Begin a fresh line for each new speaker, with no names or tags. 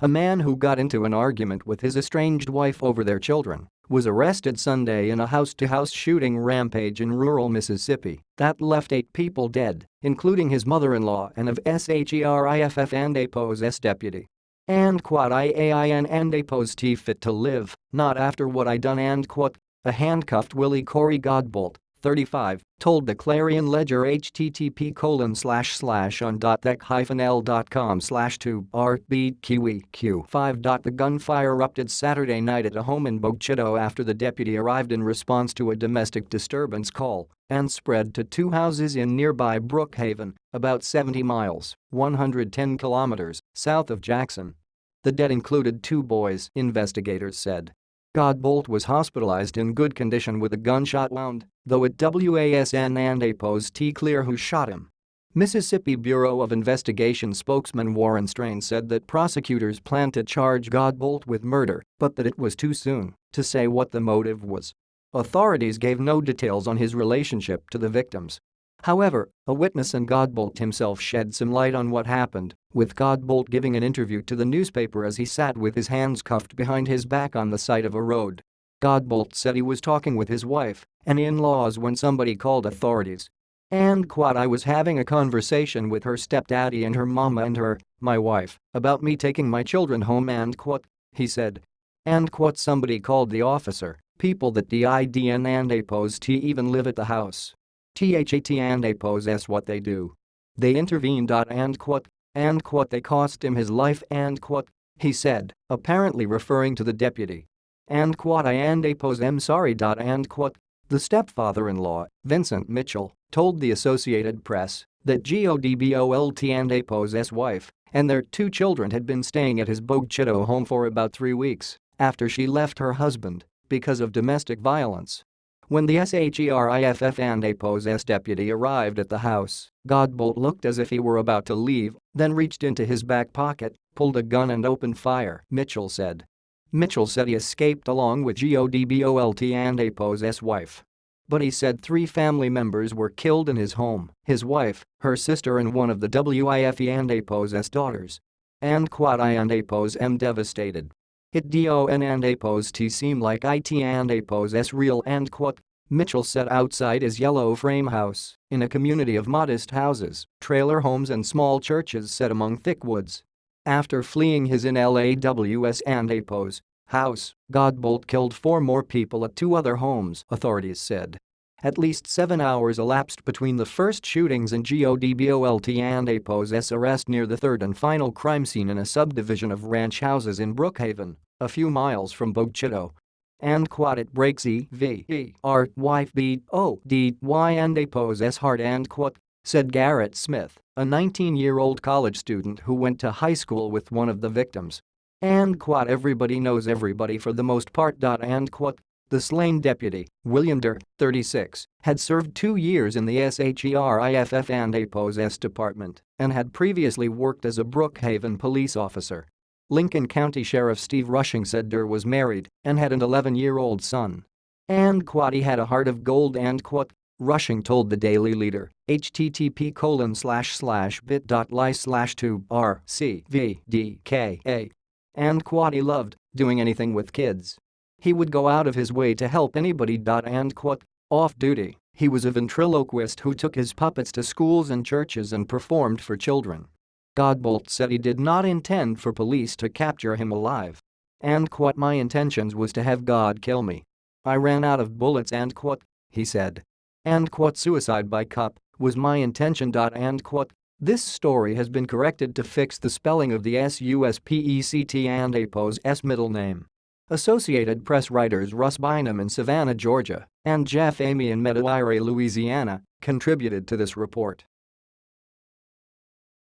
a man who got into an argument with his estranged wife over their children, was arrested Sunday in a house-to-house shooting rampage in rural Mississippi that left 8 people dead, including his mother-in-law and of SHERIFF and APOS deputy. And IAIN and APOS T fit to live, not after what I done and a handcuffed Willie Corey Godbolt, 35, told the Clarion Ledger http://on.tech-l.com/2rbqeq5. The gunfire erupted Saturday night at a home in Bogchito after the deputy arrived in response to a domestic disturbance call and spread to 2 houses in nearby Brookhaven, about 70 miles (110 kilometers) south of Jackson. The dead included 2 boys, investigators said. Godbolt was hospitalized in good condition with a gunshot wound, though it wasn't and APOS T clear who shot him. Mississippi Bureau of Investigation spokesman Warren Strain said that prosecutors plan to charge Godbolt with murder, but that it was too soon to say what the motive was. Authorities gave no details on his relationship to the victims. However, a witness and Godbolt himself shed some light on what happened, with Godbolt giving an interview to the newspaper as he sat with his hands cuffed behind his back on the side of a road. Godbolt said he was talking with his wife and in-laws when somebody called authorities. And I was having a conversation with her stepdaddy and her mama and my wife, about me taking my children home and he said. And somebody called the officer, people that the IDN and APOS T even live at the house. THAT and APOS what they do. They intervened and they cost him his life and he said, apparently referring to the deputy. And I and APOS am sorry and the stepfather-in-law, Vincent Mitchell, told the Associated Press that Godbolt and APOS' wife and their 2 children had been staying at his Bogchito home for about 3 weeks after she left her husband because of domestic violence. When the SHERIFF and APOS deputy arrived at the house, Godbolt looked as if he were about to leave, then reached into his back pocket, pulled a gun and opened fire, Mitchell said. Mitchell said he escaped along with Godbolt and APOS' wife. But he said 3 family members were killed in his home, his wife, her sister and one of the WIFE and APOS daughters. And I and APOS am devastated. It DON and APOS T seem like IT and APOS real and Mitchell said outside his yellow frame house, in a community of modest houses, trailer homes and small churches set among thick woods. After fleeing his in-LAWS and APOS house, Godbolt killed 4 more people at 2 other homes, authorities said. At least 7 hours elapsed between the first shootings and Godbolt and APOS' arrest near the 3rd and final crime scene in a subdivision of ranch houses in Brookhaven, a few miles from Bogchito. And it breaks EVERYBODY and APOS' heart and said Garrett Smith, a 19-year-old college student who went to high school with one of the victims. And everybody knows everybody for the most part. And the slain deputy, William Durr, 36, had served 2 years in the SHERIFF and APOS department and had previously worked as a Brookhaven police officer. Lincoln County Sheriff Steve Rushing said Durr was married and had an 11-year-old son. And he had a heart of gold and Rushing told the Daily Leader, http://bit.ly/2rcvdka. And he loved doing anything with kids. He would go out of his way to help anybody. And off duty, he was a ventriloquist who took his puppets to schools and churches and performed for children. Godbolt said he did not intend for police to capture him alive. And my intentions was to have God kill me. I ran out of bullets and he said. And suicide by cop was my intention. And this story has been corrected to fix the spelling of the SUSPECT and APOS' middle name. Associated Press writers Russ Bynum in Savannah, Georgia, and Jeff Amy in Medaille, Louisiana, contributed to this report.